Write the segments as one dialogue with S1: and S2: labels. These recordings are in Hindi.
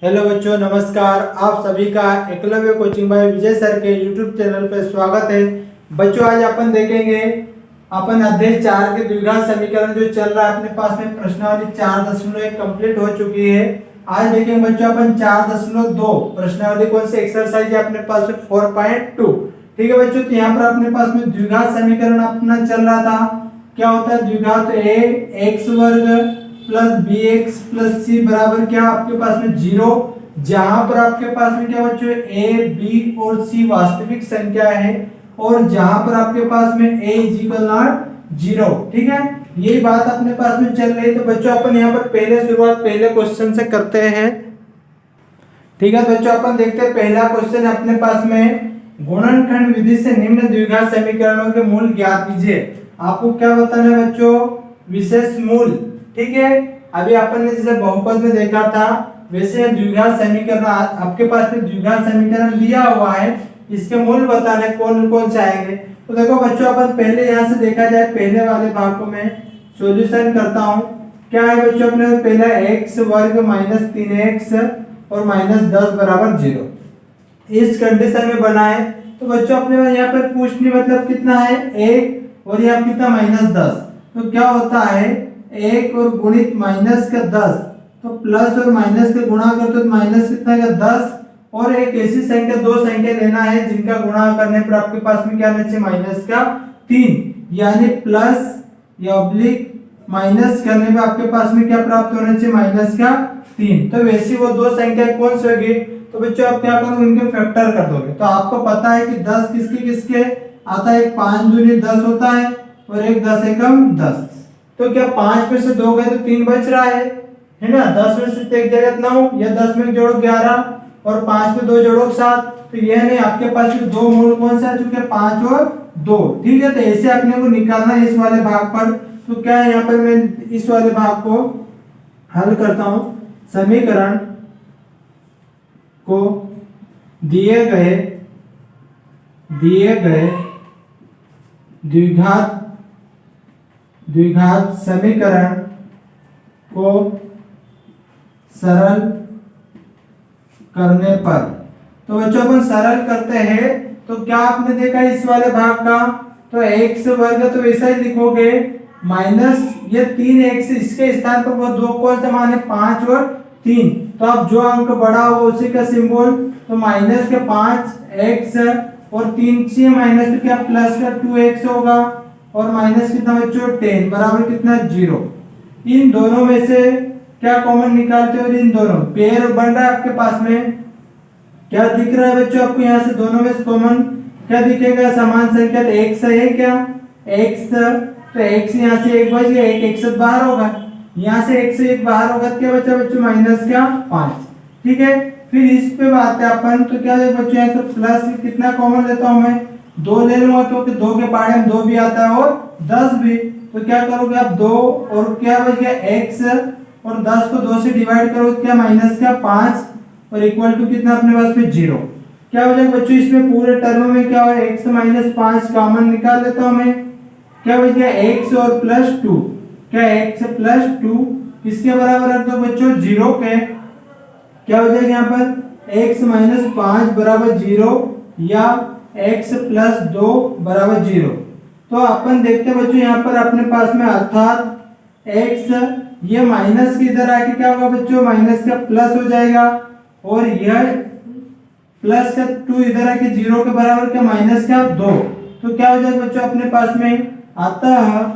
S1: हेलो बच्चों, नमस्कार। आप सभी का एकलव्य कोचिंग बाय विजय सर के यूट्यूब चैनल पर स्वागत है। बच्चों, आज अपन देखेंगे अपन अध्याय 4 के द्विघात समीकरण जो चल रहा है अपने पास में प्रश्नावली 4.1 कंप्लीट हो चुकी है। आज देखेंगे बच्चों अपन 4.2 प्रश्नावली कौन सी एक्सरसाइज है अपने पास में 4.2। ठीक है बच्चों, तो यहाँ पर अपने पास में द्विघात समीकरण अपना चल रहा था। क्या होता है द्विघात? a एक्स वर्ग प्लस बी एक्स प्लस सी बराबर क्या आपके पास में 0। जहां पर आपके पास में क्या बच्चों a b और c वास्तविक संख्या है और जहां पर आपके पास में a इक्वल नॉट 0। ठीक है, यही बात अपने पास में चल रही है। तो बच्चों अपन यहाँ पर पहले क्वेश्चन से करते हैं। ठीक है बच्चों, अपन देखते हैं पहला क्वेश्चन अपने पास में गुणनखंड विधि से निम्न द्विघात समीकरणों के मूल ज्ञात कीजिए। आपको क्या बताना है बच्चों? विशेष मूल। ठीक है, अभी अपन ने जैसे बहुपद में देखा था वैसे द्विघात समीकरण आपके पास में द्विघात समीकरण दिया हुआ है, इसके मूल बताने कौन कौन से आएंगे। तो देखो बच्चों, अपन पहले यहाँ से देखा जाए पहले वाले भाग को मैं सॉल्यूशन करता हूँ। क्या है बच्चों अपने पहला एक्स वर्ग माइनस 3x और माइनस 10 बराबर 0 इस कंडीशन में बना है। तो बच्चों अपने यहाँ पर पूछनी मतलब कितना है 1 और यहाँ कितना माइनस 10। तो क्या होता है 1 और गुणित माइनस का 10, तो प्लस और माइनस का गुणा करते तो माइनस कितना का 10 और एक ऐसी संख्या दो संख्या लेना है जिनका गुणा करने पर आपके पास में क्या आना चाहिए माइनस का 3, यानी प्लस या ऑब्लिक माइनस करने पे आपके पास में क्या प्राप्त होना चाहिए माइनस का 3। तो वैसी वो दो संख्या कौन सी होगी? तो बच्चों आप क्या करोगे इनके फैक्टर कर दोगे। तो आपको पता है कि 10 किसके किसके आता है, 5 दूनी 10 होता है और एक 10 एकम 10। तो क्या 5 में से 2 गए तो 3 बच रहा है ना। 10 में से एक जगह 9 या 10 में जोड़ो 11 और 5 में 2 जोड़ो 7। तो यह नहीं, आपके पास में दो मूल कौन से आ चुके हैं 5 और 2। ठीक है, तो ऐसे अपने को निकालना है इस वाले भाग पर। तो क्या है यहाँ पर मैं इस वाले भाग को हल करता हूं। समीकरण को दिए गए द्विघात समीकरण को सरल करने पर, तो बच्चों अपन सरल करते हैं तो क्या आपने देखा इस वाले भाग का, तो एक्स वर्ग तो वैसा ही लिखोगे माइनस ये 3x, इसके स्थान पर वो दो कौन से मान है 5 और 3। तो अब जो अंक बड़ा होगा उसी का सिंबल, तो माइनस के 5x और 3 से माइनस तो क्या प्लस का 2x होगा और माइनस कितना बच्चों 10 बराबर कितना 0। इन दोनों में से क्या कॉमन निकालते हो? इन दोनों पेयर बन रहा है आपके पास में। क्या दिख रहा है बच्चों आपको यहाँ से दोनों में से कॉमन क्या दिखेगा? समान संख्या तो x है क्या x, तो x यहाँ से एक बच गया, एक x बाहर होगा, यहाँ से x से एक बाहर होगा, क्या बचा बच्चों माइनस का 5। ठीक है, फिर इस पे बात है अपन, तो क्या है बच्चों यहाँ से प्लस कितना कॉमन लेता हूँ मैं 2 ले लूंगा क्योंकि 2 के पहाड़े में 2 भी आता है और 10 भी। तो क्या करोगे आप 2 और क्या बच गया x और 10 को 2 से डिवाइड करो क्या माइनस का 5 और इक्वल टू कितना अपने पास में 0। क्या हो जाएगा बच्चों इसमें पूरे टर्म में क्या हो x माइनस 5 कॉमन निकाल लेता हूं मैं। क्या बच गया x और प्लस 2, क्या x प्लस 2 किसके बराबर रख दो बच्चों 0 के। क्या हो जाएगा यहाँ पर x माइनस 5 बराबर 0 या x प्लस 2 बराबर 0। तो अपन देखते हैं बच्चों यहाँ पर अपने पास में अर्थात x ये माइनस की इधर आके क्या होगा बच्चों माइनस का प्लस हो जाएगा और यह प्लस का 2 इधर आके 0 के बराबर क्या माइनस का 2। तो क्या हो जाएगा बच्चों अपने पास में अतः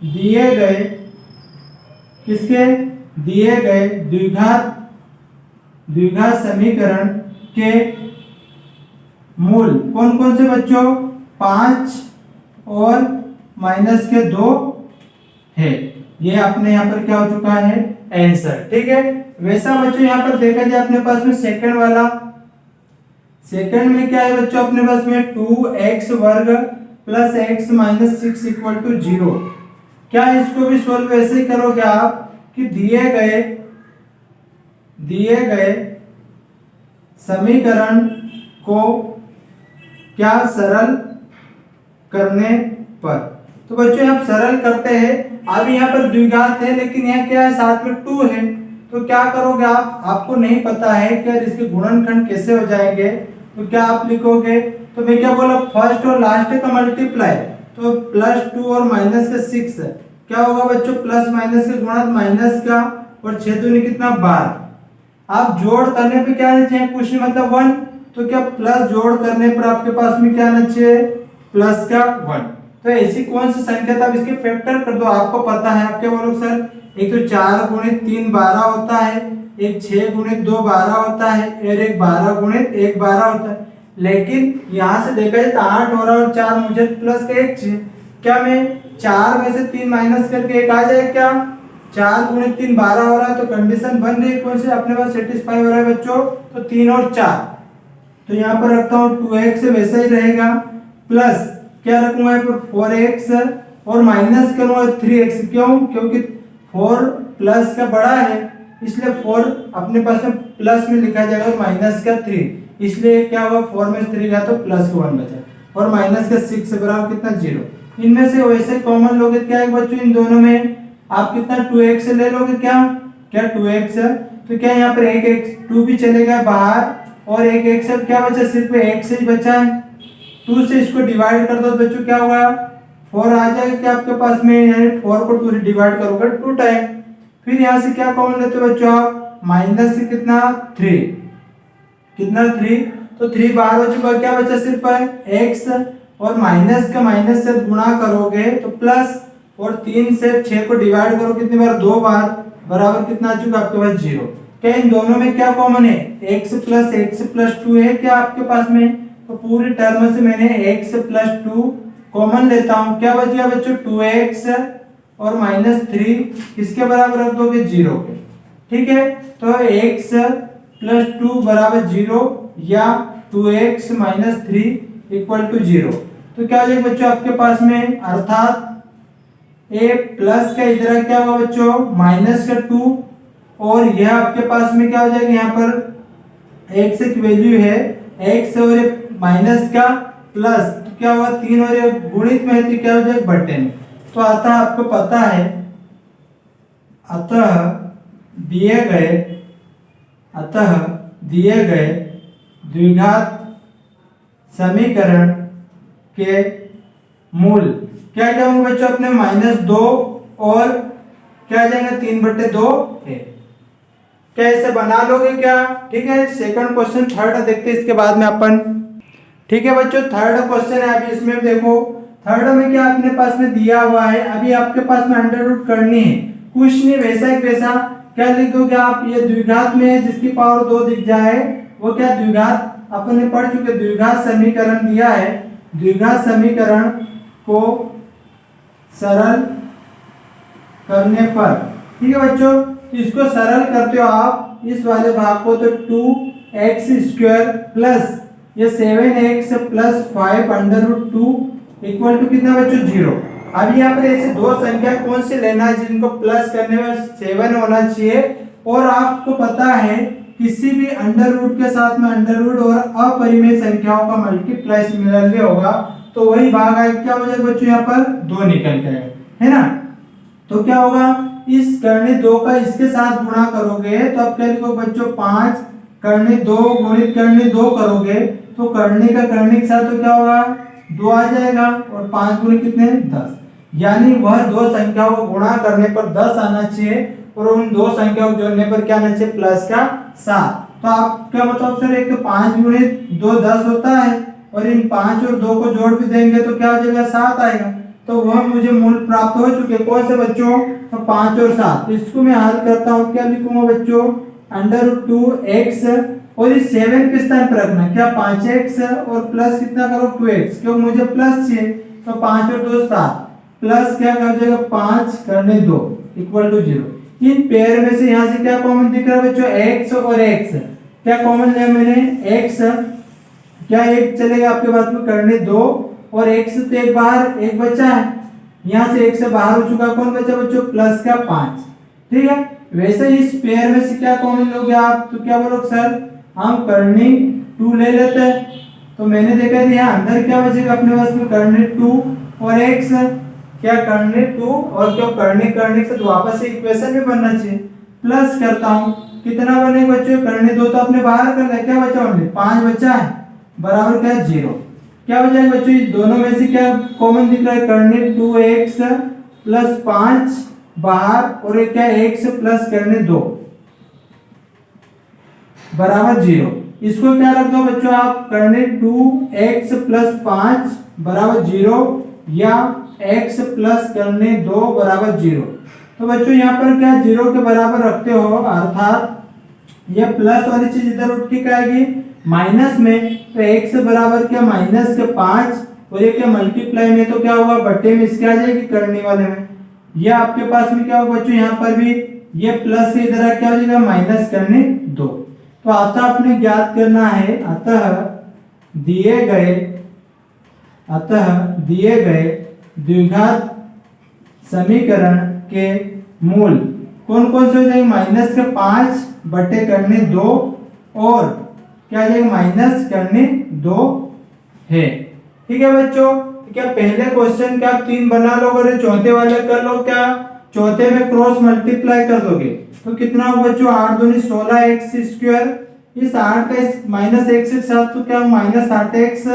S1: दिए गए द्विघात समीकरण के मूल कौन कौन से बच्चों 5 और माइनस के 2 है। ये अपने यहाँ पर क्या हो चुका है आंसर। ठीक है, वैसा बच्चों यहाँ पर देखा जाए अपने पास में सेकंड वाला, सेकंड में क्या है बच्चों अपने पास में 2x वर्ग plus x minus 6 equal to 0। क्या इसको भी सोल्व ऐसे करोगे आप कि दिए गए समीकरण को क्या सरल करने पर। तो बच्चों आप सरल करते हैं, अब यहाँ पर द्विघात है लेकिन यहाँ क्या है साथ में 2 है, तो क्या करोगे आप, आपको नहीं पता है कि यार इसके गुणनखंड कैसे हो जाएंगे, तो क्या आप लिखोगे, तो मैं क्या बोला फर्स्ट और लास्ट का मल्टीप्लाई, तो +2 और -6 क्या होगा बच्चों, प्लस माइनस के गुणन माइनस का, और 6 दूनी कितना 12। आप जोड़ करने पे क्या आना चाहिए, कुछ नहीं मतलब 1, तो क्या प्लस जोड़ करने पर आपके पास में क्या आना चाहिए, प्लस का 1। तो ऐसी कौन सी संख्या था, अब इसके फैक्टर कर दो, आपको पता है। आप क्या बोलो सर, एक तो 4 गुणित 3 12 होता है, एक 6 गुणित 2 12 होता है, और एक 12 गुणित 1 12 होता है। लेकिन यहाँ से देखा जाए तो 8 हो रहा है और 4 मुझे प्लस का 1 चाहिए, क्या मैं 4 में से 3 माइनस करके 1 आ जाए क्या, 4 गुणित 3 12 हो रहा है, तो कंडीशन बन रही है कौन सी अपने पास सेटिस्फाई हो रहा है बच्चों, तो 3 और 4, तो यहाँ पर रखता हूँ 2x वैसा ही रहेगा, प्लस क्या रखूंगा यहाँ पर 4x, और माइनस करूंगा 3x, क्यों, क्योंकि 4 प्लस का बड़ा है, इसलिए 4 अपने पास में प्लस में लिखा जाएगा और माइनस का 3, इसलिए क्या होगा 4 में 3 गया तो प्लस का 1 बचा, और माइनस का 6 बराबर कितना 0। इनमें से वैसे कॉमन लोगे क्या है बच्चों, इन दोनों में आप कितना 2x ले लोगे, क्या क्या 2x, तो क्या यहाँ पर एक x 2 भी चलेगा बाहर, और एक x अब क्या बचा, सिर्फ x ही बचा है, 2 से इसको डिवाइड कर दो बच्चों, क्या होगा 4 आ जाएगा क्या आपके पास में, यानी 4 को 2 से डिवाइड करोगे 2 टाइम। फिर यहाँ से क्या कॉमन लेते हो बच्चों आप, माइनस से कितना 3, कितना 3, तो 3 बाहर हो चुका, क्या बचा सिर्फ x, और माइनस का माइनस से गुणा करोगे तो प्लस, और 3 से 6 को डिवाइड करो कितनी बार, 2 बार, बराबर कितना आ चुका आपके पास 0। क्या इन दोनों में क्या कॉमन है, x प्लस 2 है क्या आपके पास में, तो पूरी टर्म से मैंने x प्लस 2 कॉमन लेता हूं, क्या बच गया बच्चों 2x, और -3 किसके बराबर रख दोगे 0 के, ठीक है। तो x प्लस 2 बराबर 0 या 2x माइनस 3 इक्वल टू 0, तो क्या हो जाएगा बच्चों आपके पास में, अर्थात a प्लस का इधर क्या होगा बच्चों माइनस का 2, और यह आपके पास में क्या हो जाएगा, यहाँ पर x की वैल्यू है x और माइनस का प्लस, तो क्या होगा 3 और ये गुणित में है तो क्या हो जाएगा बटे में। तो अतः आपको पता है, अतः दिए गए द्विघात समीकरण के मूल क्या क्या होंगे बच्चों अपने, -2 और क्या आ जाएगा 3/2 है। कैसे बना लोगे क्या, ठीक है। सेकंड क्वेश्चन, थर्ड देखते हैं इसके बाद में अपन, ठीक है बच्चों। थर्ड क्वेश्चन है, अभी इसमें देखो थर्ड में क्या अपने पास में दिया हुआ है, अभी आपके पास में अंडर रूट करनी है, कुछ नहीं वैसा एक वैसा, क्या लिखोगे आप, ये द्विघात में है जिसकी पावर 2 दिख जाए वो क्या द्विघात, अपन ने पढ़ चुके, द्विघात समीकरण दिया है, द्विघात समीकरण को सरल करने पर, ठीक है बच्चों, तो इसको सरल करते हो आप इस वाले भाग को, तो 2x² प्लस ये 7x plus 5 under root 2 equal to कितना बच्चों 0। अब यहाँ पर ऐसे दो संख्या कौन से लेना है जिनको प्लस करने में 7 होना चाहिए, और आपको पता है किसी भी अंडर रूट के साथ में अंडर रूट और अपरिमेय संख्याओं का मल्टीप्लाई सिमिलरली होगा, तो वही भाग आएगा, क्या हो जाएगा बच्चों यहाँ पर 2 निकल के आएगा, है ना। तो क्या होगा, इस करनी 2 का इसके साथ गुणा करोगे तो अब क्या लिखो बच्चों 5 करनी 2 गुणित करनी 2 करोगे तो करनी का करनी के साथ तो क्या होगा 2 आ जाएगा, और 5 गुणित कितने 10, यानी वह दो संख्याओं को गुणा करने पर 10 आना चाहिए, और उन दो संख्याओं को जोड़ने पर क्या आना चाहिए प्लस का 7। तो आप क्या मतलब सर, एक तो 5 गुणित 2 10 होता है, और इन 5 और 2 को जोड़ भी देंगे तो क्या हो जाएगा 7 आएगा, तो वह मुझे मूल प्राप्त हो चुके, कौन से बच्चों, तो 5 और 7। तो इसको मैं हल करता हूँ, क्या लिखूंगा बच्चों, √2x, और इस 7 किस स्थान पर रखना, क्या 5x और प्लस कितना करो 2x, क्यों मुझे प्लस चाहिए, तो 5 और 2 7 प्लस क्या कर जाएगा 5 करने 2 इक्वल टू 0। इन पेयर में से यहाँ से क्या कॉमन दिख रहा है बच्चों, x और x, क्या कॉमन लिया मैंने x, क्या एक चलेगा आपके पास में करने 2, और x से तो एक बाहर एक बचा है, यहाँ से 1 से बाहर हो चुका, कौन बचा बच्चों प्लस का 5, ठीक है। वैसे इस पेयर में से क्या कॉमन लोगे आप, तो क्या बोलोगे सर हम करनी 2 ले लेते हैं, तो मैंने देखा यहाँ अंदर क्या बचेगा अपने पास में करनी 2 और x, क्या करनी 2 और क्या करने के साथ वापस से इक्वेशन भी बनना चाहिए, प्लस करता हूं, कितना बनेगा बच्चों, करने दो तो आपने बाहर कर लिया, क्या बचा ओनली 5 बचा है, बराबर क्या है 0। क्या हो जाएगा बच्चों, दोनों में से क्या कॉमन दिख रहा है, करने 2x प्लस 5 बाहर, और क्या x प्लस करने 2 बराबर 0। इसको क्या रख दो बच्चों आप, करने 2x प्लस 5 बराबर 0 या x प्लस करने 2 बराबर 0। तो बच्चों यहाँ पर क्या 0 के बराबर रखते हो, अर्थात यह प्लस वाली चीज इधर उठ के क्या आएगी माइनस में, तो x बराबर क्या माइनस के 5, और ये क्या मल्टीप्लाई में तो क्या होगा बट्टे में इसके आ जाएगी करने वाले में। यह आपके पास में क्या होगा बच्चों, यहाँ पर भी ये प्लस से इधर क्या हो जाएगा माइनस करने 2। तो अतः अपने ज्ञात करना है, अतः दिए गए द्विघात समीकरण के मूल कौन कौन से हो जाएंगे, माइनस के 5 बटे करने 2 और क्या आ जाएगा माइनस करने 2 है। ठीक है बच्चों, क्या पहले क्वेश्चन क्या आप 3 बना लोगे, चौथे वाले कर लो, क्या चौथे में क्रॉस मल्टीप्लाई कर दोगे तो कितना होगा बच्चों, 8 दूनी 16 एक्स स्क्वायर, इस 8 का इस माइनस एक्स के साथ तो क्या माइनस 8x,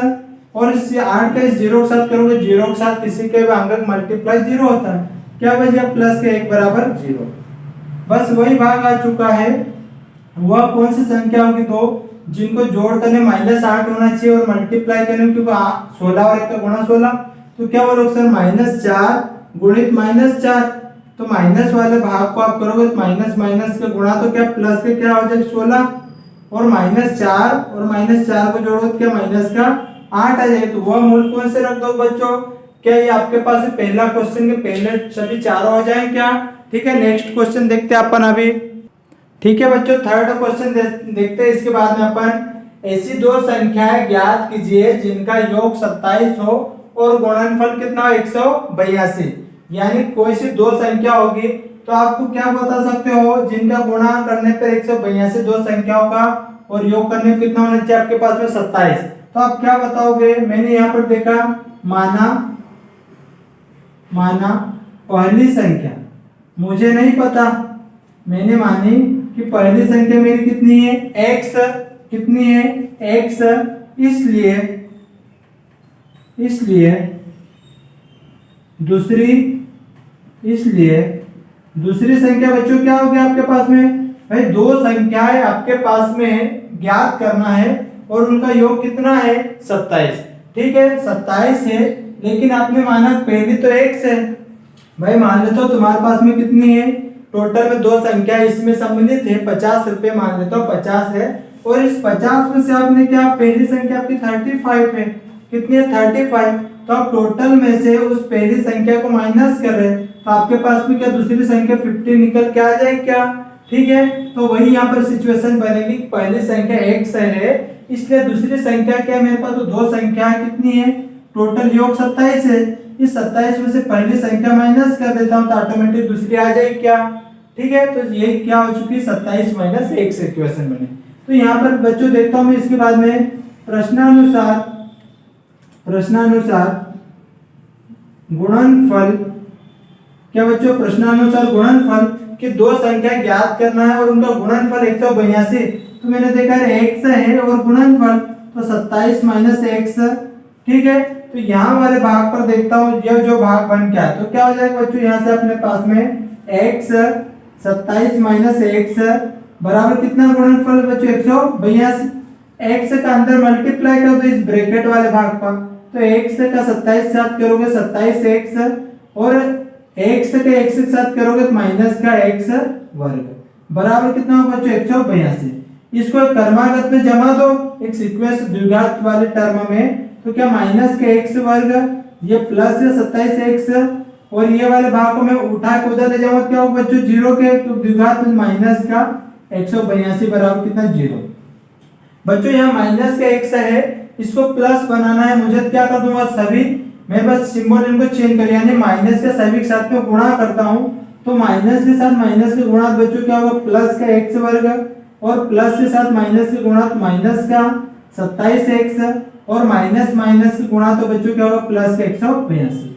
S1: और इस 8 का इस 0 के साथ करोगे 0 के साथ किसी के अंक मल्टीप्लाई 0 होता है, क्या बचा प्लस के 1 बराबर 0। बस वही भाग आ चुका है, वह कौन सी संख्या होगी तो जिनको जोड़ करने -8 होना चाहिए और मल्टीप्लाई करने क्योंकि 16 और 1 का गुणा 16, तो क्या बोलोगे सर -4 गुणित -4, तो माइनस वाले भाग को आप करोगे तो माइनस माइनस का गुणा तो क्या प्लस के क्या हो जाएगा 16, और -4 और -4 को जोड़ो तो क्या माइनस का 8 आ जाएगा। तो वह मूल कौन से रख दो बच्चों, क्या ये आपके पास पहला क्वेश्चन के पहले सभी चारों हो जाएं क्या। ठीक है, नेक्स्ट क्वेश्चन देखते हैं अपन अभी। ठीक है बच्चों, थर्ड क्वेश्चन देखते हैं, इसके बाद में अपन ऐसी दो संख्याएं ज्ञात कीजिए जिनका योग 27 हो और गुणनफल कितना हो 182, यानी कोई सी दो संख्या होगी तो आपको क्या बता सकते हो, जिनका गुणा करने पर 182 दो संख्याओं का और योग करने पर कितना होना चाहिए आपके पास में 27, तो आप क्या बताओगे। मैंने यहाँ पर देखा, माना पहली संख्या मुझे नहीं पता, मैंने मानी कि पहली संख्या मेरी कितनी है x, कितनी है x, इसलिए दूसरी संख्या बच्चों क्या होगी आपके पास में, भाई दो संख्याएं आपके पास में ज्ञात करना है और उनका योग कितना है 27। ठीक है 27 है, लेकिन आपने माना पहली तो x है, भाई मान लेते हो तुम्हारे पास में कितनी है, टोटल में दो संख्या इसमें सम्मिलित है 50 रुपए, मान लेते हो 50 है, और इस 50 में से आपने क्या पहली संख्या आपकी 35 है, कितनी है 35, तो आप टोटल में से उस पहली संख्या को माइनस कर रहे हैं तो आपके पास में क्या दूसरी संख्या 50 निकल के आ जाएगी क्या। ठीक है, तो वही यहाँ पर सिचुएशन बनेगी, पहली संख्या x है इसलिए दूसरी संख्या क्या है मेरे पास, तो दो संख्या कितनी है, टोटल योग 27 है, इस 27 में से पहली संख्या माइनस कर देता हूं तो ऑटोमेटिक दूसरी आ जाएगी क्या। ठीक है, तो ये क्या हो चुकी 27 माइनस x इक्वेशन बने। तो यहाँ पर बच्चों देखता हूं मैं इसके बाद में प्रश्नानुसार गुणनफल, क्या बच्चों प्रश्नानुसार गुणनफल कि दो संख्या ज्ञात करना है और उनका गुणनफल 182, तो मैंने देखा है x है और गुणनफल तो 27 माइनस x। ठीक है, तो यहाँ वाले भाग पर देखता हूँ यह जो भाग बन गया तो क्या हो जाएगा बच्चों, यहाँ से अपने पास में x 27 माइनस x बराबर कितना गुणनफल बच्चों 182, x का अंदर मल्टीप्लाई कर दो इस ब्रैकेट वाले भाग पर, तो x का 27 के साथ करोगे 27x और x के साथ करोगे तो माइनस का x वर्ग बराबर कितना होगा बच्चों 182। इसको क्रमागत में जमा दो एक सीक्वेंस द्विघात वाले टर्म में, तो क्या माइनस के x वर्ग ये प्लस है 27x और ये वाले भाग को मैं उठा के उधर ले जाऊंगा, क्या होगा बच्चों 0 के, तो द्विघात में माइनस का 182 बराबर कितना 0। बच्चों यहाँ माइनस का x है, इसको प्लस बनाना है मुझे, क्या कर दूंगा सभी, मैं बस सिंबल इनको चेंज कर यानी माइनस के सभी के साथ में गुणा करता हूं, तो माइनस के साथ माइनस के गुणा बच्चों क्या होगा प्लस का x वर्ग और प्लस के साथ माइनस के गुणा तो माइनस का 27x और माइनस माइनस के गुणा तो बच्चों क्या होगा प्लस का 182।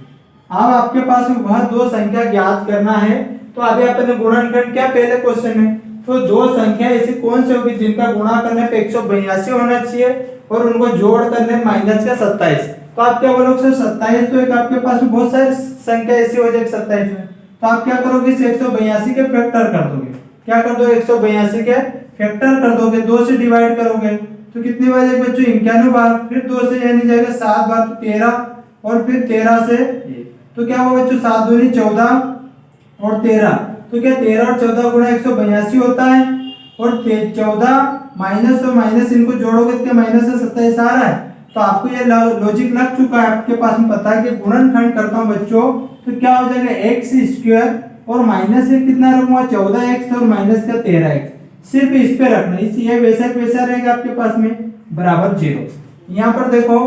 S1: अब आपके पास में वह दो संख्या ज्ञात करना है, तो अभी अपन ने गुणनखंड क्या पहले क्वेश्चन में, तो दो संख्या ऐसी कौन सी होगी जिनका गुणा करने पे 182 होना चाहिए और उनको जोड़ करने माइनस का 27। तो आप क्या बोलोगे सर 27, तो एक आपके पास में बहुत सारी संख्या ऐसी हो जाएगी 27 में, तो आप क्या करोगे इस 182 के फैक्टर कर दोगे। क्या कर दो 182 के फैक्टर कर दोगे, 2 से डिवाइड करोगे तो कितनी बार जाएगा बच्चों 91 बार, फिर 2 से यानी जाएगा 7 बार तो 13, और फिर 13 से तो क्या होगा बच्चों 7 दूनी 14 और 13, तो क्या 13 और 14 गुणा 182 होता है, और 14 माइनस और माइनस इनको जोड़ोगे तो माइनस से 27 आ रहा है। तो आपको ये लॉजिक लग चुका है, आपके पास में पता है कि गुणनखंड करता हूं बच्चों तो क्या हो जाएगा एक्स स्क्वायर और माइनस एक कितना रखूंगा 14x और माइनस का 13x, सिर्फ इस पे रखना, ये वैसा वैसा रहेगा आपके पास में बराबर 0। यहाँ पर देखो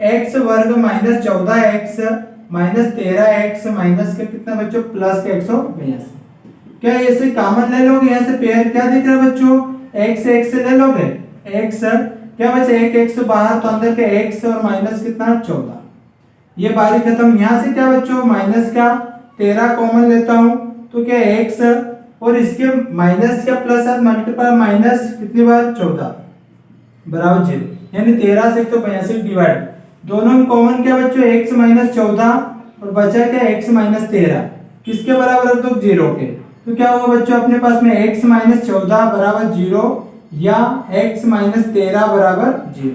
S1: x वर्ग minus 14x minus 13x minus का कितना बच्चों प्लस का 182, क्या ऐसे कॉमन ले लोगे, यहाँ से पेयर क्या दिख रहा है बच्चों x x ले लोगे, x क्या बचे एक x बाहर तो अंदर के x और माइनस कितना 14, ये बारी खत्म। यहाँ से क्या बच्चों माइनस का 13 कॉमन लेता हूँ तो क्या x और इसके माइनस का प्लस है मल्टीप्लाई माइनस कितनी बार 14 बराबर 0, यानी 13 से 182 डिवाइड, दोनों में कॉमन क्या बच्चों x माइनस 14 और बचा क्या x माइनस 13, किसके बराबर रख दो 0 के, तो क्या होगा बच्चों अपने पास में x माइनस 14 बराबर 0 या x माइनस 13 बराबर 0।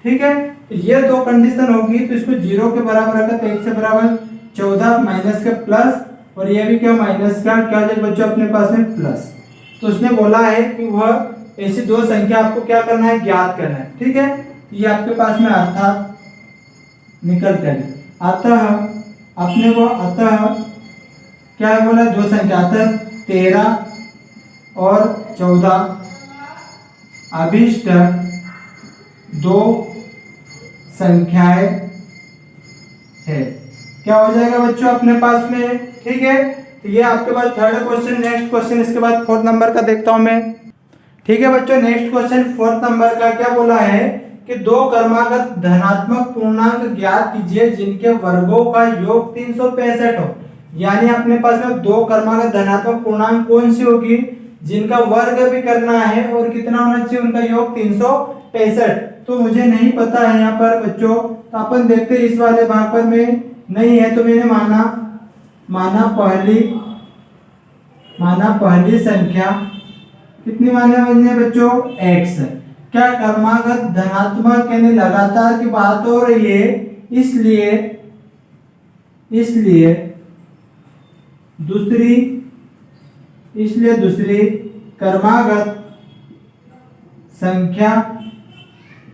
S1: ठीक है, तो ये दो कंडीशन होगी, तो इसको 0 के बराबर रखा तो x से बराबर 14 माइनस का प्लस, और ये भी क्या माइनस का क्या जाएगा बच्चों अपने पास में प्लस। तो उसने बोला है कि वह ऐसी दो संख्या आपको क्या करना है ज्ञात करना है। ठीक है, ये आपके पास में अर्थात निकल कर अतः अपने को अतः क्या बोला दो संख्या अतः 13 और 14 अभिष्ट दो संख्याएं है, क्या हो जाएगा बच्चों अपने पास में। ठीक है, तो ये आपके पास थर्ड क्वेश्चन। नेक्स्ट क्वेश्चन इसके बाद फोर्थ नंबर का देखता हूं मैं। ठीक है बच्चों, नेक्स्ट क्वेश्चन फोर्थ नंबर का क्या बोला है कि दो क्रमागत धनात्मक पूर्णांक ज्ञात कीजिए जिनके वर्गों का योग 365 हो। यानी अपने पास में दो क्रमागत धनात्मक पूर्णांक कौन सी होगी जिनका वर्ग भी करना है और कितना होना चाहिए उनका योग 365। तो मुझे नहीं पता है यहाँ पर बच्चों, तो अपन देखते हैं इस वाले भाग पर में नहीं है, तो मैंने माना पहली संख्या कितनी माने बच्चों x, क्या क्रमागत धनात्मक यानी लगातार की बात हो रही है, इसलिए दूसरी क्रमागत संख्या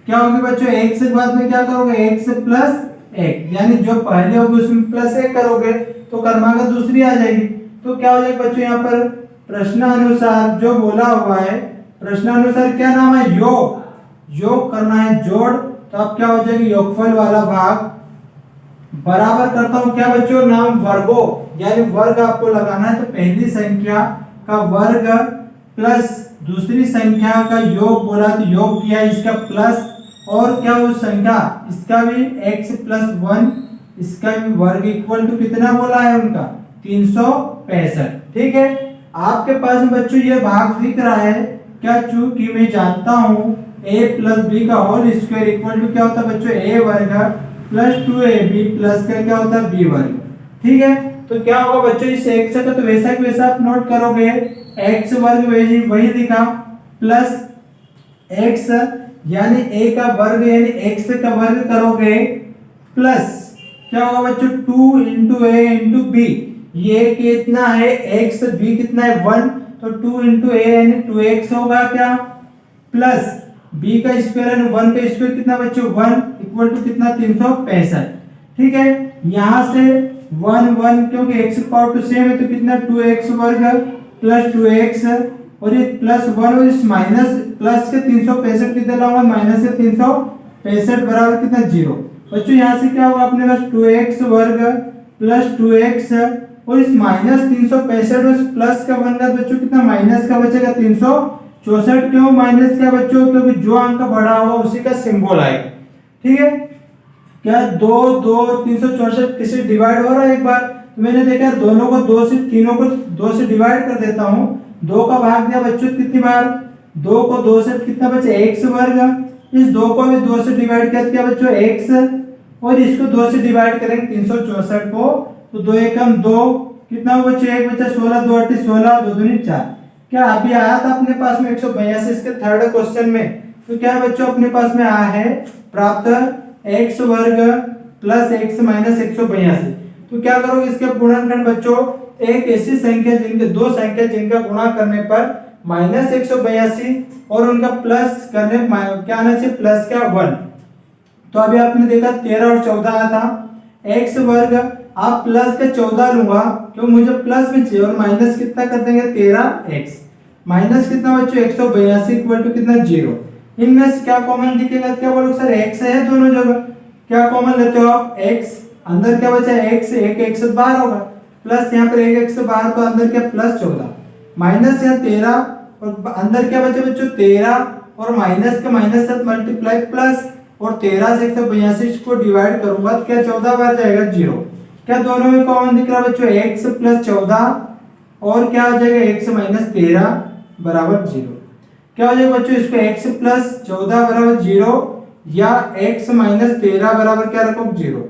S1: क्या होगी बच्चों x के बाद में क्या करोगे x प्लस 1, यानी जो पहले होगी उसमें प्लस 1 करोगे तो क्रमागत दूसरी आ जाएगी। तो क्या हो जाएगा बच्चों यहाँ पर प्रश्नानुसार जो बोला हुआ है, प्रश्नानुसार क्या नाम है योग करना है जोड़, तो अब क्या हो जाएगा योगफल वाला भाग बराबर करता हूं क्या बच्चों नाम वर्गों, यानी वर्ग आपको लगाना है, तो पहली संख्या का वर्ग प्लस दूसरी संख्या का योग बोला तो योग किया इसका प्लस, और क्या उस संख्या इसका भी x प्लस 1 इसका भी वर्ग इक्वल टू कितना बोला है उनका 365। ठीक है, आपके पास बच्चों ये भाग दिख रहा है क्या, चूंकि मैं जानता हूं a प्लस बी का होल स्क्वायर इक्वल टू क्या होता है बच्चों a वर्ग प्लस 2ab प्लस का क्या होता है b वर्ग। ठीक है, तो क्या होगा बच्चों इस x का तो वैसा कि वैसा आप नोट करोगे, x वर्ग वही दिखा प्लस x यानी a का वर्ग यानी x का वर्ग करोगे प्लस क्या होगा बच्चों 2 इंटू a इंटू b, ये कितना है x, b कितना है 1, तो 2 इंटू a यानी 2x होगा क्या प्लस b का स्क्वायर यानी 1 का स्क्वायर कितना बच्चों 1 इक्वल टू कितना 365। ठीक है, यहाँ से 1 क्योंकि x पावर 2 सेम है तो कितना 2x वर्ग प्लस 2x, और ये प्लस 1 और इस माइनस प्लस के 365 कितना लाऊंगा माइनस से 365 बराबर कितना 0। बच्चों यहाँ से क्या होगा अपने पास 2x वर्ग प्लस 2x और इस माइनस 365 और इस प्लस का बनगा बच्चों कितना माइनस का बचेगा 364। क्यों माइनस का बच्चों, क्योंकि जो अंक बढ़ा हुआ उसी का सिंबल आएगा। ठीक है, क्या 2 364 किसी डिवाइड हो रहा है एक बार, तो मैंने देखा दोनों को 2 से, तीनों को 2 से डिवाइड कर देता हूँ। 2 का भाग दिया बच्चों कितनी बार, 2 को 2 से कितना बचे x वर्ग, इस 2 को भी 2 से डिवाइड कर दिया बच्चों x, और इसको 2 से डिवाइड करेंगे 364 को, तो 2 एकम 2, कितना बच्चों 1 बचा 16, 2 8 16, 2 दूनी 4। क्या अभी आया था अपने पास में 182 इसके थर्ड क्वेश्चन में, तो क्या बच्चों अपने पास में आया है प्राप्त x वर्ग प्लस x माइनस 182। तो क्या करोगे इसके गुणनखंड बच्चों, एक ऐसी संख्या जिनके दो संख्या जिनका गुणा करने पर माइनस 182 और उनका प्लस करने क्या आना चाहिए, प्लस क्या 1। तो अभी आपने देखा 13 और 14 आया था, x वर्ग आप प्लस के 14 लूंगा क्यों मुझे प्लस में चाहिए, और माइनस कितना कर देंगे 13x, माइनस कितना बच्चों 182 इक्वल टू कितना 0। इनमें से क्या कॉमन दिखेगा, क्या बोलो सर x है दोनों जगह, क्या कॉमन लेते हो आप x, अंदर क्या बचा x, एक x बाहर होगा, प्लस यहाँ पर एक x बाहर तो अंदर क्या प्लस 14, माइनस यहाँ 13 और अंदर क्या बचे बच्चों 13 और माइनस के माइनस साथ मल्टीप्लाई प्लस, और 13 से 182 को डिवाइड करूंगा तो क्या 14 बार जाएगा 0। क्या दोनों में कॉमन दिख रहा है बच्चों x प्लस 14 और क्या आ जाएगा x माइनस 13 बराबर 0। क्या हो जाएगा बच्चों इसको x प्लस 14 बराबर 0 या x माइनस 13 बराबर क्या रखो 0।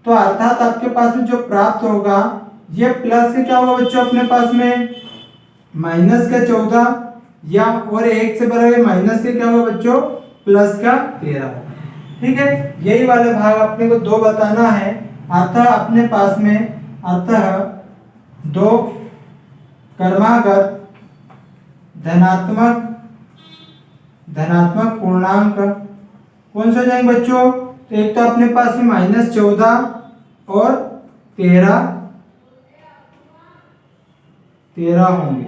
S1: तो अर्थात आपके पास में जो प्राप्त होगा ये प्लस के क्या होगा बच्चों अपने पास में माइनस का 14 या और एक से बराबर माइनस के क्या होगा बच्चों प्लस का 13। ठीक है, यही वाले भाग अपने को दो बताना है। अतः अपने पास में अतः दो क्रमागत धनात्मक पूर्णांक कौन सा जाएंगे बच्चों, तो एक तो अपने पास में माइनस 14 और 13 होंगे।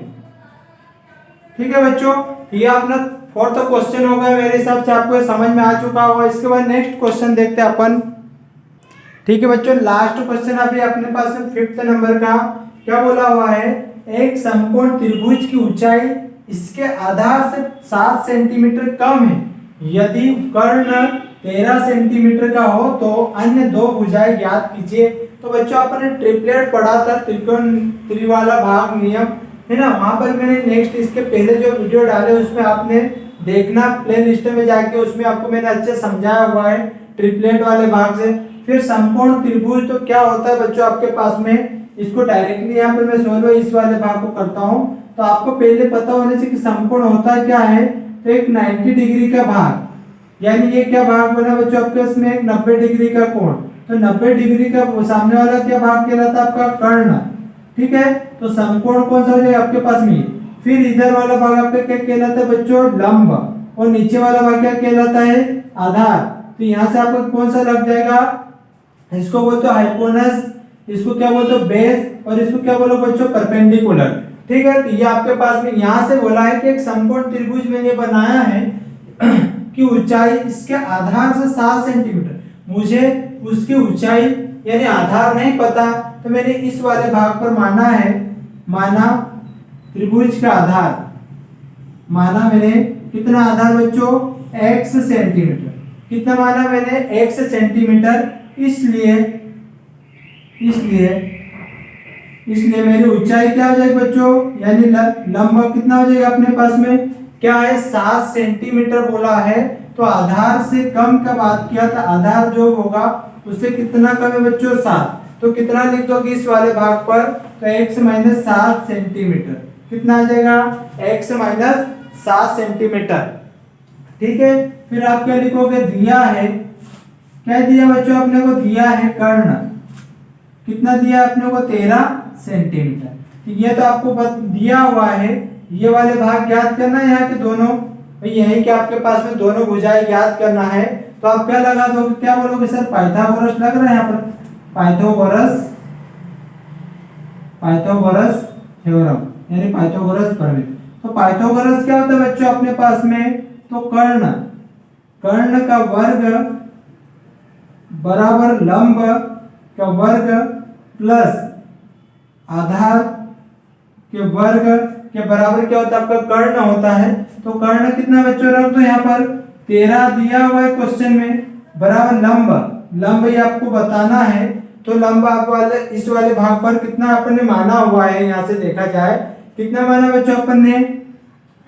S1: ठीक है बच्चों, ये अपना फोर्थ क्वेश्चन होगा, मेरे हिसाब से आपको समझ में आ चुका होगा। इसके बाद नेक्स्ट क्वेश्चन देखते हैं अपन। ठीक है बच्चों, लास्ट क्वेश्चन अभी अपने पास में 5th नंबर का क्या बोला हुआ है, एक समकोण त्रिभुज की ऊंचाई इसके आधार से 7 सेंटीमीटर कम है, यदि कर्ण 13 सेंटीमीटर का हो तो अन्य दो भुजाएं ज्ञात कीजिए। तो बच्चों अपन ने ट्रिपलेट पढ़ा था, त्रिकोण त्रिवाला भाग नियम है ना, वहां पर मैंने नेक्स्ट इसके पहले जो वीडियो डाले उसमें आपने देखना प्लेलिस्ट में जाके, उसमें आपको मैंने अच्छे समझाया हुआ है ट्रिपलेट वाले भाग से। फिर समकोण त्रिभुज तो क्या होता है बच्चों आपके पास में, इसको डायरेक्टली यहाँ पर मैं सोल्व इस वाले भाग को करता हूँ। तो आपको पहले पता होने से कि समकोण होता क्या है, तो एक 90 डिग्री का भाग, यानी ये क्या भाग बना बच्चों आपके इसमें एक 90 डिग्री का कोण, तो 90 डिग्री का सामने वाला क्या भाग कहलाता है आपका कर्ण। ठीक है, तो समकोण कौन सा हो जाएगा आपके पास में, फिर इधर वाला भाग आपका क्या कहलाता है बच्चों लंब, और नीचे वाला भाग क्या कहलाता है आधार। तो यहाँ से आपको कौन सा लग जाएगा, इसको बोलते हो हाइपोनस, इसको क्या बोलते हो बेस, और इसको क्या बोलो बच्चों परपेंडिकुलर। ठीक है, तो ये आपके पास में यहाँ से बोला है कि एक समकोण त्रिभुज मैंने बनाया है कि ऊंचाई इसके आधार से 7 सेंटीमीटर, मुझे उसकी ऊंचाई यानी आधार नहीं पता, तो मैंने इस वाले भाग पर माना त्रिभुज का आधार, माना मैंने कितना आधार बच्चों x सेंटीमीटर, कितना माना मैंने x सेंटीमीटर, इसलिए मेरी ऊंचाई क्या हो जाएगी बच्चों, यानी लंब कितना हो जाएगा अपने पास में क्या है 7 सेंटीमीटर बोला है। तो आधार से कम का बात किया था, आधार जो होगा उससे कितना कम है बच्चों 7, तो कितना लिख दोगे इस वाले भाग पर, तो x माइनस 7 सेंटीमीटर, कितना आ जाएगा x माइनस 7 सेंटीमीटर। ठीक है, फिर आप क्या लिखोगे, दिया है, क्या दिया बच्चों अपने को, दिया है कर्ण, कितना दिया अपने को 13 सेंटीमीटर। तो ये तो आपको दिया हुआ है, ये वाले भाग याद करना है यहाँ के दोनों, यही कि आपके पास में दोनों भुजाएं याद करना है। तो आप क्या लगा दोगे, क्या बोलोगे सर पाइथागोरस लग रहा है यहाँ पर, पाइथागोरस थ्योरम यानी पाइथागोरस प्रमेय। तो पाइथागोरस क्या होता है बच्चों अपने पास में, तो कर्ण का वर्ग बराबर लंब का वर्ग प्लस आधार के वर्ग के बराबर क्या होता है आपका कर्ण होता है। तो कर्ण कितना बच्चों रख दो यहाँ पर 13 दिया हुआ है क्वेश्चन में, बराबर लंब ये आपको बताना है, तो लंब आप वाले इस वाले भाग पर कितना अपन ने माना हुआ है, यहाँ से देखा जाए कितना माना बच्चों अपन ने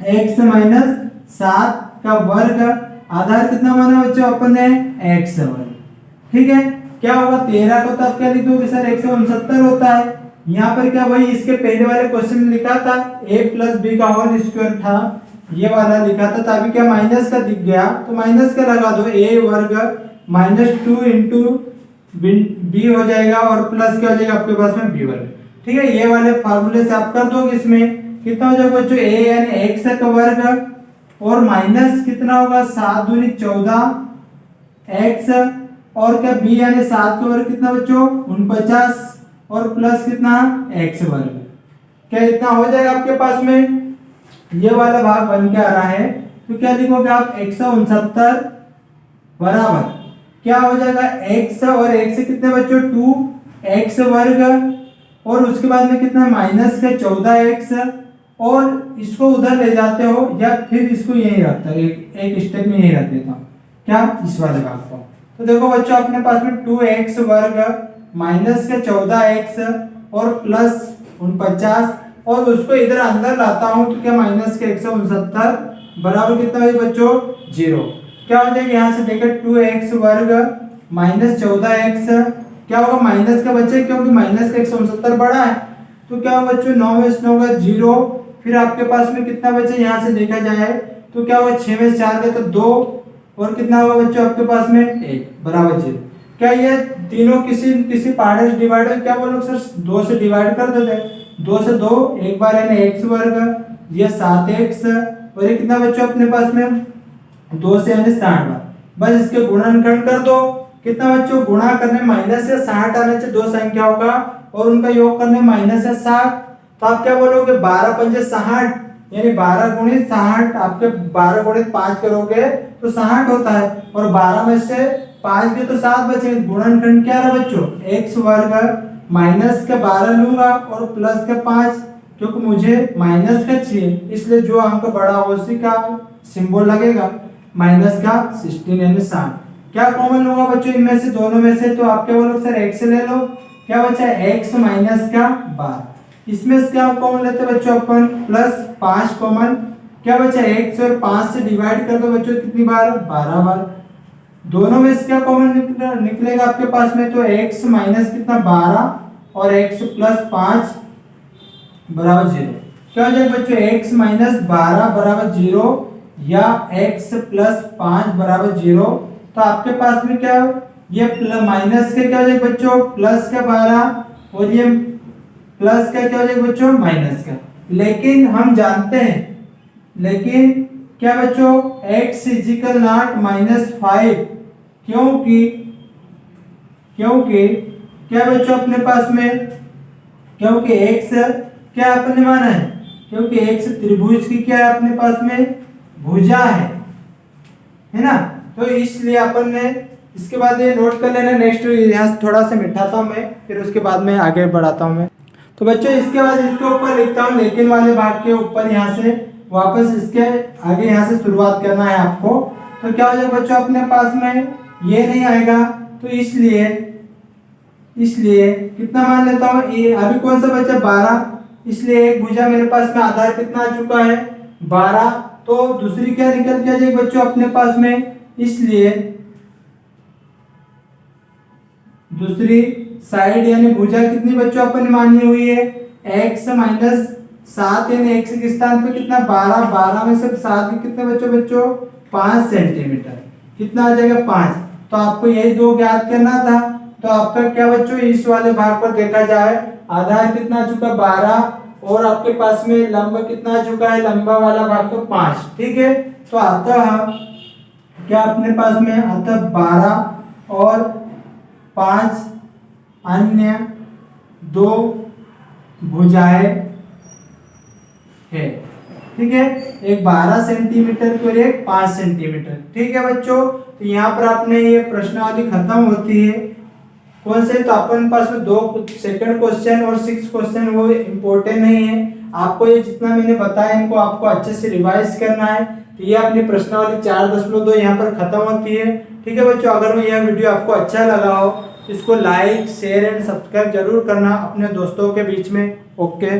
S1: x माइनस 7 का वर्ग, आधार कितना माना बच्चों अपन ने x वर्ग। ठीक है, क्या होगा 13 को तो आप क्या लिखोगे सर 169 होता है। यहाँ पर क्या वही इसके पहले वाले क्वेश्चन में लिखा था a प्लस बी का होल स्क्वायर था, ये वाला लिखा था, तभी क्या माइनस का दिख गया तो माइनस का लगा दो, a वर्ग माइनस 2 इंटू बी हो जाएगा और प्लस क्या हो जाएगा आपके पास में बी वर्ग। ठीक है, ये वाले फार्मूले से आप कर दोगे, इसमें कितना हो जाएगा बच्चों a यानी x का वर्ग और माइनस कितना होगा 7 दूनी 14 x और क्या b यानी 7 का वर्ग कितना बच्चों 49 और प्लस कितना x वर्ग। क्या इतना हो जाएगा आपके पास में, ये वाला भाग बन के आ रहा है। तो क्या लिखोगे आप 169 बराबर क्या हो जाएगा x और x कितने बच्चों 2x वर्ग और उसके बाद में कितना माइनस का 14x और इसको उधर ले जाते हो या फिर इसको यही रखता है, एक स्टेप में यही रख देता हूँ क्या इस वाले भाग को। तो देखो बच्चों अपने पास में 2x वर्ग माइनस का 14x और प्लस 49 और उसको इधर अंदर लाता हूं तो क्या माइनस के 169 बराबर कितना है बच्चों 0। क्या हो जाएगा यहाँ से देखो 2x वर्ग माइनस 14x क्या होगा माइनस का बच्चे क्योंकि माइनस का 169 बड़ा है तो क्या होगा बच्चों 9 में 9 होगा 0, फिर आपके पास में कितना बचे यहाँ से देखा जाए तो क्या होगा 6 में 4 गए तो 2 और कितना होगा बच्चों आपके पास में 1 बराबर 0। क्या ये तीनों किसी पार्ट से डिवाइड है, क्या बोलो सर 2 से डिवाइड कर देते हैं, 2 से 2 एक बार यानी x वर्ग ये 7x और ये कितना बच्चों अपने पास में 2 से यानी 60 बार, बस इसके गुणनखंड कर दो। कितना बच्चों गुणा करने माइनस से 60 आने से दो संख्याओं का और उनका योग करने माइनस से 60, तो आप क्या बोलोगे 12 पंजे 60 यानी 12 गुणित 60, आपके 12 गुणित 5 करोगे तो 60 होता है और 12 में से 5 के तो 7 बचे, गुणनखंड क्या रहा बच्चों x वर्ग माइनस का 12 लूंगा और प्लस का 5 क्योंकि मुझे माइनस का चाहिए इसलिए जो अंक बड़ा हो उसी का सिंबल लगेगा माइनस का 16 यानी 60। क्या कॉमन होगा बच्चों इनमें से दोनों में से, तो आप क्या बोलोगे सर x ले लो, क्या बचा x माइनस का 12, इसमें से क्या कॉमन लेते हैं बच्चों अपन प्लस 5 कॉमन, क्या बचा x और 5 से डिवाइड कर दो बच्चों कितनी बार 12 बार, दोनों में से क्या कॉमन निकलेगा आपके पास में तो x माइनस कितना 12 और x प्लस 5 बराबर 0। क्या हो जाएगा बच्चों x माइनस 12 बराबर 0 या x प्लस 5 बराबर 0, तो आपके पास में क्या ये माइनस के क्या हो जाएगा बच्चों प्लस का 12 और ये प्लस का क्या हो जाएगा बच्चों माइनस का, लेकिन हम जानते हैं लेकिन क्या बच्चों x इजिकल नॉट माइनस 5 क्योंकि क्या बच्चों अपने पास में क्योंकि x क्या अपने माना है क्योंकि x त्रिभुज की क्या है अपने पास में भुजा है ना, तो इसलिए अपन ने इसके बाद ये नोट कर लेना। नेक्स्ट यहाँ थोड़ा सा मिटाता हूँ मैं फिर उसके बाद में आगे बढ़ाता हूँ मैं। तो बच्चों इसके बाद इसके ऊपर लिखता हूँ लेकिन वाले भाग के ऊपर यहाँ से वापस इसके आगे यहाँ से शुरुआत करना है आपको। तो क्या हो जाएगा बच्चों अपने पास में ये नहीं आएगा तो इसलिए कितना मान लेता हूँ ये अभी कौन सा बचा 12, इसलिए एक भुजा मेरे पास में आधार कितना आ चुका है 12, तो दूसरी क्या निकल के आ जाएगी बच्चों अपने पास में, इसलिए दूसरी साइड यानी भुजा कितनी बच्चों अपन मानी हुई है x माइनस 7 यानी x के स्थान पे कितना 12, 12 में से 7 कितने बच्चों 5 सेंटीमीटर कितना आ जाएगा 5, तो आपको यही दो ज्ञात करना था। तो आपका क्या बच्चों इस वाले भाग पर देखा जाए आधार कितना आ चुका 12 और आपके पास में लंब कितना आ चुका है लंबा वाला भाग तो 5, ठीक है। तो अतः क्या अपने पास में अतः 12 और 5 अन्य दो भुजाएं है, ठीक है, एक 12 सेंटीमीटर की और एक 5 सेंटीमीटर, ठीक है बच्चों। तो यहाँ पर आपने ये प्रश्नावली खत्म होती है कौन से, तो अपन पास में दो सेकंड क्वेश्चन और 6 क्वेश्चन वो इम्पोर्टेंट नहीं है, आपको ये जितना मैंने बताया इनको आपको अच्छे से रिवाइज करना है। तो ये अपनी प्रश्नावली 4.2 यहाँ पर खत्म होती है, ठीक है बच्चों। अगर मैं यह वीडियो आपको अच्छा लगा हो इसको लाइक शेयर एंड सब्सक्राइब जरूर करना अपने दोस्तों के बीच में। ओके।